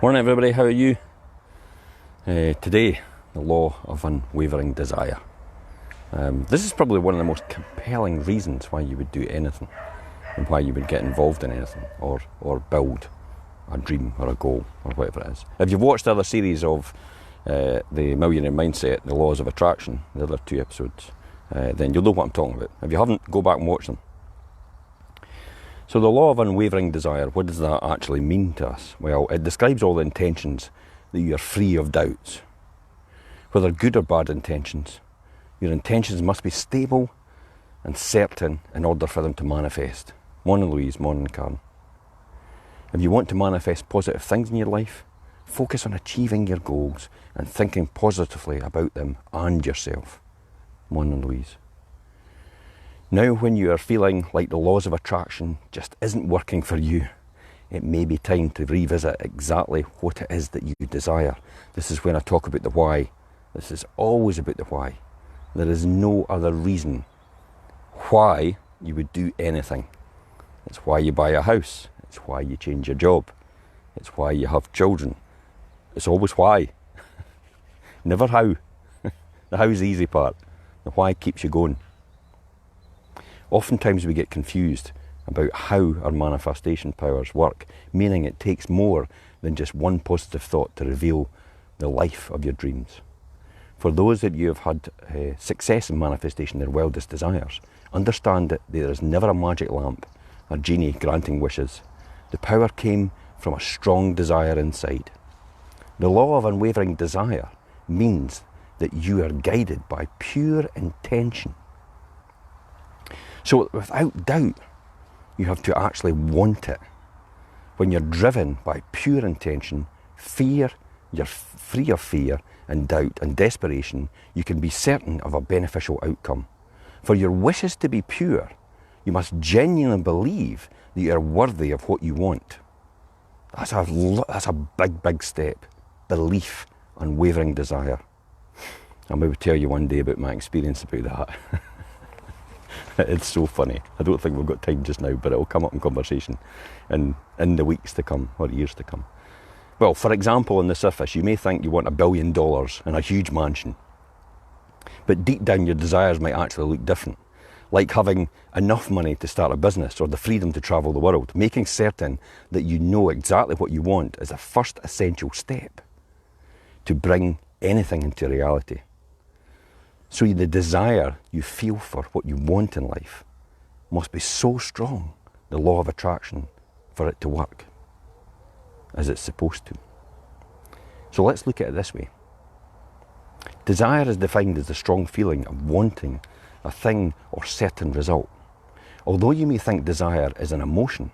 Morning everybody, how are you? Today, the Law of Unwavering Desire. This is probably one of the most compelling reasons why you would do anything and why you would get involved in anything or build a dream or a goal or whatever it is. If you've watched the other series of the Millionaire Mindset, the Laws of Attraction, the other 2 episodes, then you'll know what I'm talking about. If you haven't, go back and watch them. So the Law of Unwavering Desire, what does that actually mean to us? Well, it describes all the intentions that you are free of doubts. Whether good or bad intentions, your intentions must be stable and certain in order for them to manifest. Morning Louise, morning Karen. If you want to manifest positive things in your life, focus on achieving your goals and thinking positively about them and yourself. Morning Louise. Now when you are feeling like the laws of attraction just isn't working for you, it may be time to revisit exactly what it is that you desire. This is when I talk about the why. This is always about the why. There is no other reason why you would do anything. It's why you buy a house. It's why you change your job. It's why you have children. It's always why. Never how. The how's the easy part. The why keeps you going. Oftentimes we get confused about how our manifestation powers work, meaning it takes more than just one positive thought to reveal the life of your dreams. For those that you have had success in manifestation their wildest desires, understand that there is never a magic lamp, a genie granting wishes. The power came from a strong desire inside. The law of unwavering desire means that you are guided by pure intention. So without doubt, you have to actually want it. When you're driven by pure intention, you're free of fear and doubt and desperation, you can be certain of a beneficial outcome. For your wishes to be pure, you must genuinely believe that you are worthy of what you want. That's a big, big step. Belief, unwavering desire. I'll maybe tell you one day about my experience about that. It's so funny. I don't think we've got time just now, but it'll come up in conversation in the weeks to come or years to come. Well, for example, on the surface, you may think you want $1 billion and a huge mansion. But deep down, your desires might actually look different. Like having enough money to start a business or the freedom to travel the world. Making certain that you know exactly what you want is the first essential step to bring anything into reality. So the desire you feel for what you want in life must be so strong, the law of attraction, for it to work as it's supposed to. So let's look at it this way. Desire is defined as the strong feeling of wanting a thing or certain result. Although you may think desire is an emotion,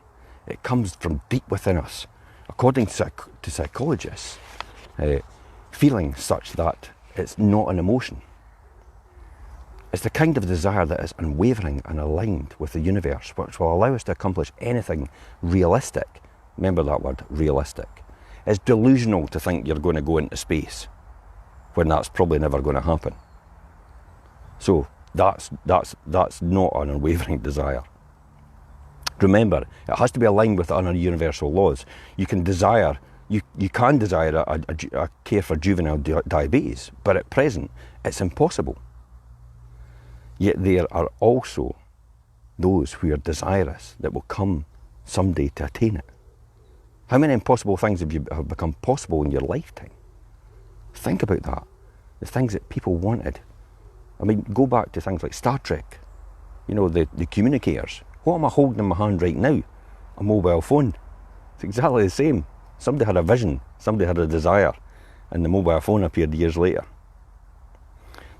it comes from deep within us. According to psychologists, feeling such that it's not an emotion. It's the kind of desire that is unwavering and aligned with the universe, which will allow us to accomplish anything realistic. Remember that word, realistic. It's delusional to think you're going to go into space when that's probably never going to happen. So that's not an unwavering desire. Remember, it has to be aligned with other universal laws. You can desire a care for juvenile diabetes, but at present, it's impossible. Yet there are also those who are desirous that will come someday to attain it. How many impossible things have become possible in your lifetime? Think about that. The things that people wanted. I mean, go back to things like Star Trek. You know, the communicators. What am I holding in my hand right now? A mobile phone. It's exactly the same. Somebody had a vision, somebody had a desire, and the mobile phone appeared years later.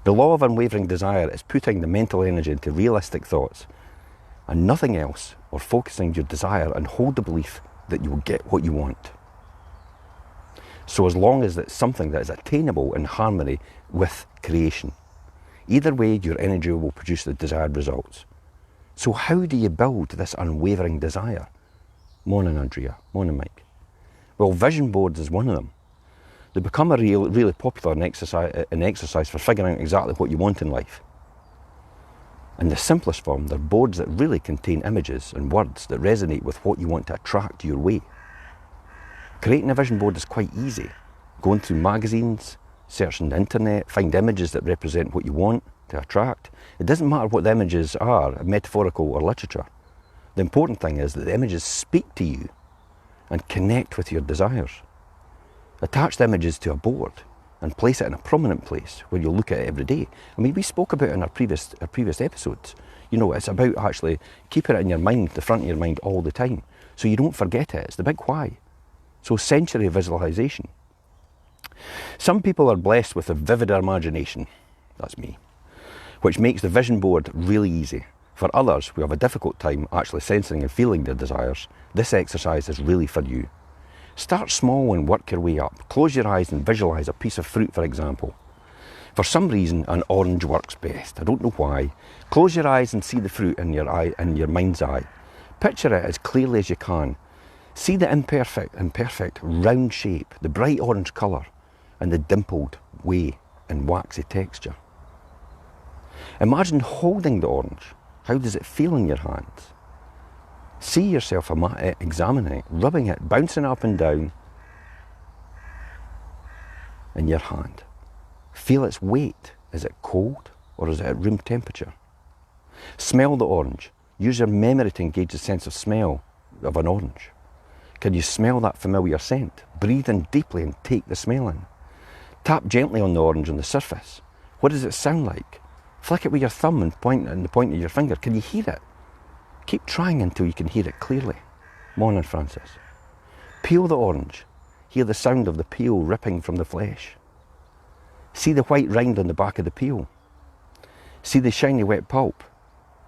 The law of unwavering desire is putting the mental energy into realistic thoughts and nothing else, or focusing your desire and hold the belief that you will get what you want. So as long as it's something that is attainable in harmony with creation. Either way, your energy will produce the desired results. So how do you build this unwavering desire? Morning Andrea, morning Mike. Well, vision boards is one of them. They become really popular in exercise for figuring out exactly what you want in life. In the simplest form, they're boards that really contain images and words that resonate with what you want to attract your way. Creating a vision board is quite easy. Going through magazines, searching the internet, find images that represent what you want to attract. It doesn't matter what the images are, metaphorical or literature. The important thing is that the images speak to you and connect with your desires. Attach the images to a board and place it in a prominent place where you'll look at it every day. I mean, we spoke about it in our previous episodes. You know, it's about actually keeping it in your mind, the front of your mind all the time, so you don't forget it. It's the big why. So sensory visualization. Some people are blessed with a vivid imagination, that's me, which makes the vision board really easy. For others who have a difficult time actually sensing and feeling their desires, this exercise is really for you. Start small and work your way up. Close your eyes and visualize a piece of fruit, for example. For some reason, an orange works best. I don't know why. Close your eyes and see the fruit in your mind's eye. Picture it as clearly as you can. See the imperfect round shape, the bright orange colour, and the dimpled way and waxy texture. Imagine holding the orange. How does it feel in your hands? See yourself examining it, rubbing it, bouncing up and down in your hand. Feel its weight. Is it cold or is it at room temperature? Smell the orange. Use your memory to engage the sense of smell of an orange. Can you smell that familiar scent? Breathe in deeply and take the smell in. Tap gently on the orange on the surface. What does it sound like? Flick it with your thumb and point in the point of your finger. Can you hear it? Keep trying until you can hear it clearly. Morning, Francis. Peel the orange. Hear the sound of the peel ripping from the flesh. See the white rind on the back of the peel. See the shiny wet pulp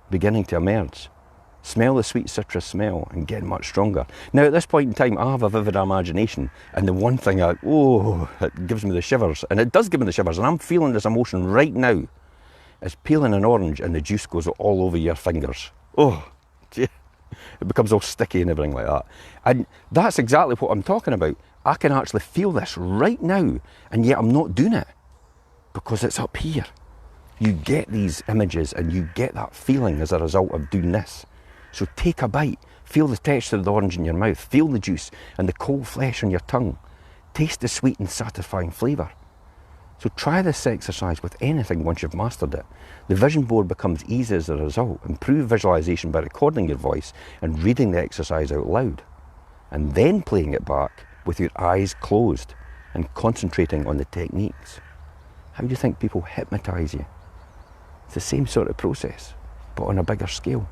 beginning to emerge. Smell the sweet citrus smell and get much stronger. Now at this point in time, I have a vivid imagination, and the one thing it gives me the shivers, and it does give me the shivers, and I'm feeling this emotion right now, is peeling an orange and the juice goes all over your fingers. Oh, gee. It becomes all sticky and everything like that. And that's exactly what I'm talking about. I can actually feel this right now, and yet I'm not doing it because it's up here. You get these images and you get that feeling as a result of doing this. So take a bite, feel the texture of the orange in your mouth, feel the juice and the cold flesh on your tongue. Taste the sweet and satisfying flavour. So try this exercise with anything once you've mastered it. The vision board becomes easy as a result. Improve visualisation by recording your voice and reading the exercise out loud. And then playing it back with your eyes closed and concentrating on the techniques. How do you think people hypnotise you? It's the same sort of process, but on a bigger scale.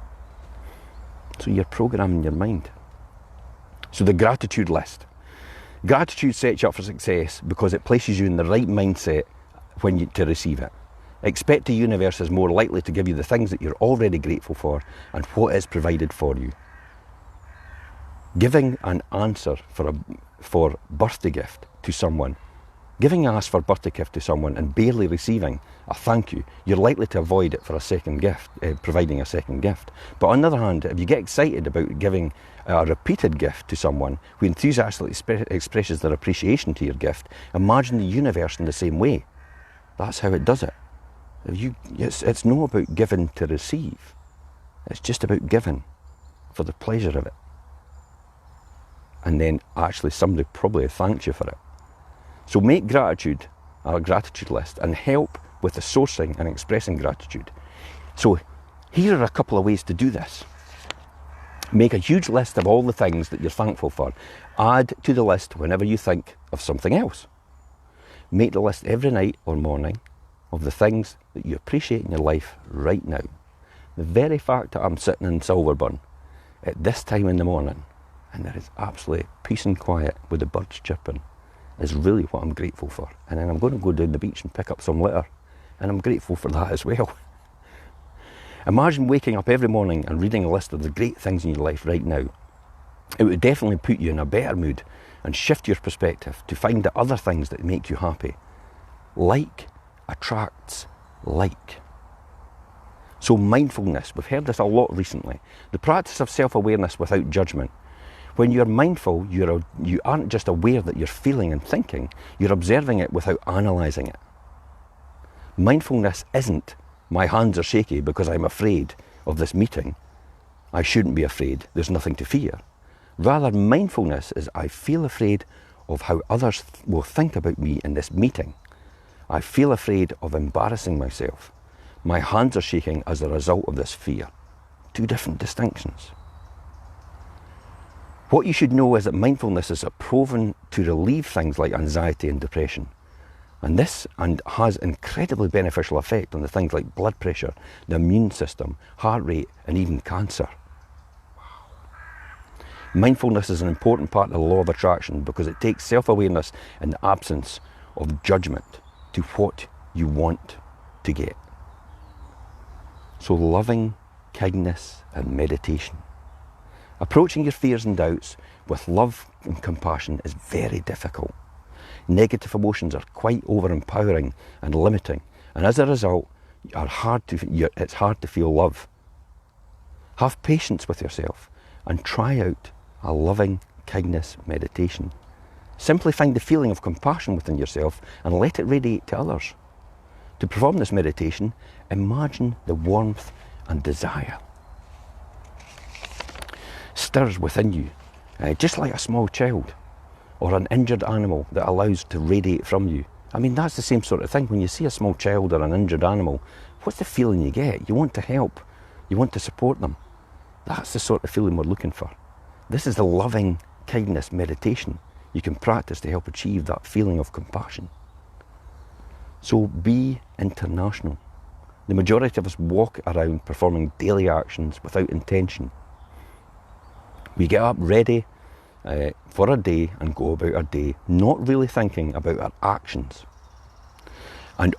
So you're programming your mind. So the gratitude list. Gratitude sets you up for success because it places you in the right mindset to receive it. Expect the universe is more likely to give you the things that you're already grateful for and what is provided for you. Giving an answer for birthday gift to someone. Giving an ask for birthday gift to someone and barely receiving a thank you, you're likely to avoid it for a second gift, providing a second gift. But on the other hand, if you get excited about giving a repeated gift to someone who enthusiastically expresses their appreciation to your gift, imagine the universe in the same way. That's how it does it. It's not about giving to receive. It's just about giving for the pleasure of it. And then actually somebody probably thanks you for it. So make gratitude a gratitude list and help with the sourcing and expressing gratitude. So here are a couple of ways to do this. Make a huge list of all the things that you're thankful for. Add to the list whenever you think of something else. Make the list every night or morning of the things that you appreciate in your life right now. The very fact that I'm sitting in Silverburn at this time in the morning and there is absolute peace and quiet with the birds chirping is really what I'm grateful for. And then I'm going to go down the beach and pick up some litter, and I'm grateful for that as well. Imagine waking up every morning and reading a list of the great things in your life right now. It would definitely put you in a better mood and shift your perspective to find the other things that make you happy. Like attracts like. So mindfulness, we've heard this a lot recently. The practice of self-awareness without judgment. When you're mindful, you aren't just aware that you're feeling and thinking, you're observing it without analysing it. Mindfulness isn't, my hands are shaky because I'm afraid of this meeting. I shouldn't be afraid, there's nothing to fear. Rather, mindfulness is I feel afraid of how others will think about me in this meeting. I feel afraid of embarrassing myself. My hands are shaking as a result of this fear. Two different distinctions. What you should know is that mindfulness is proven to relieve things like anxiety and depression. And this has incredibly beneficial effect on the things like blood pressure, the immune system, heart rate, and even cancer. Mindfulness is an important part of the law of attraction because it takes self-awareness in the absence of judgment to what you want to get. So loving, kindness, and meditation. Approaching your fears and doubts with love and compassion is very difficult. Negative emotions are quite overempowering and limiting, and as a result, it's hard to feel love. Have patience with yourself and try out a loving kindness meditation. Simply find the feeling of compassion within yourself and let it radiate to others. To perform this meditation, imagine the warmth and desire stirs within you, just like a small child or an injured animal that allows to radiate from you. I mean, that's the same sort of thing. When you see a small child or an injured animal, what's the feeling you get? You want to help. You want to support them. That's the sort of feeling we're looking for. This is the loving kindness meditation you can practice to help achieve that feeling of compassion. So be international. The majority of us walk around performing daily actions without intention. We get up ready for a day and go about our day, not really thinking about our actions. And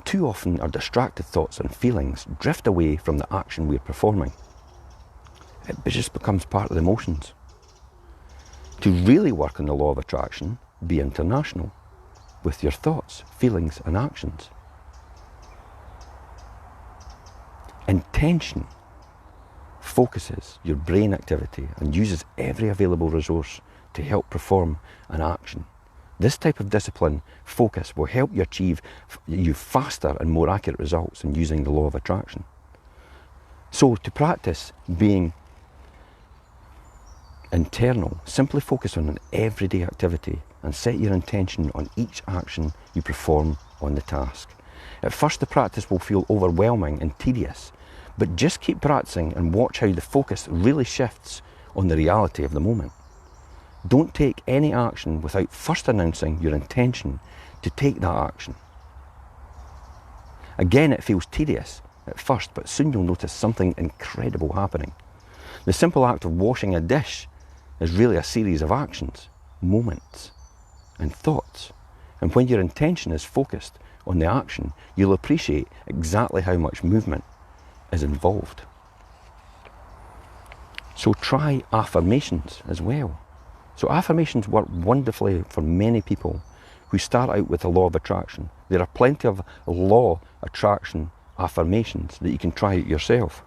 too often our distracted thoughts and feelings drift away from the action we're performing. It just becomes part of the emotions. To really work on the law of attraction, be international with your thoughts, feelings, and actions. Intention focuses your brain activity and uses every available resource to help perform an action. This type of discipline, focus, will help you achieve faster and more accurate results in using the law of attraction. So to practice being internal, simply focus on an everyday activity and set your intention on each action you perform on the task. At first the practice will feel overwhelming and tedious, but just keep practicing and watch how the focus really shifts on the reality of the moment. Don't take any action without first announcing your intention to take that action. Again, it feels tedious at first, but soon you'll notice something incredible happening. The simple act of washing a dish is really a series of actions, moments, and thoughts. And when your intention is focused on the action, you'll appreciate exactly how much movement is involved. So try affirmations as well. So affirmations work wonderfully for many people who start out with the law of attraction. There are plenty of law attraction affirmations that you can try out yourself.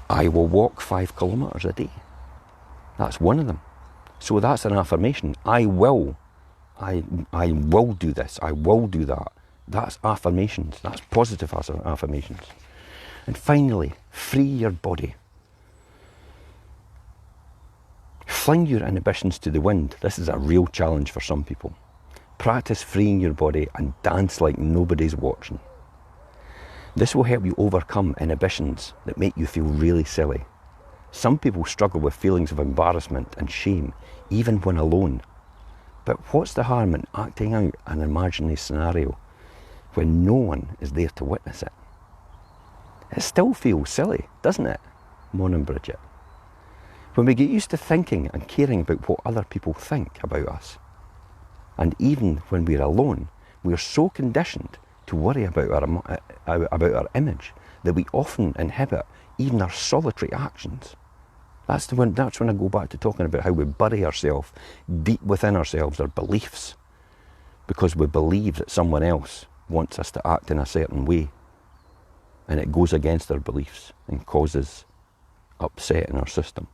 I will walk 5 kilometers a day. That's one of them. So that's an affirmation. I will do this. I will do that. That's affirmations. That's positive affirmations. And finally, free your body. Fling your inhibitions to the wind. This is a real challenge for some people. Practice freeing your body and dance like nobody's watching. This will help you overcome inhibitions that make you feel really silly. Some people struggle with feelings of embarrassment and shame, even when alone. But what's the harm in acting out an imaginary scenario when no one is there to witness it? It still feels silly, doesn't it? Morning, Bridget. When we get used to thinking and caring about what other people think about us, and even when we're alone, we are so conditioned to worry about our image that we often inhibit even our solitary actions. That's when I go back to talking about how we bury ourselves deep within ourselves, our beliefs, because we believe that someone else wants us to act in a certain way, and it goes against our beliefs and causes upset in our system.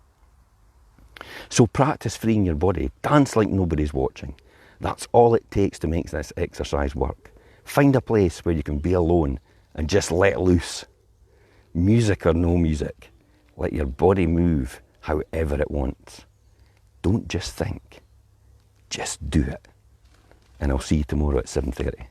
So practice freeing your body. Dance like nobody's watching. That's all it takes to make this exercise work. Find a place where you can be alone and just let loose. Music or no music, let your body move however it wants. Don't just think, just do it. And I'll see you tomorrow at 7:30.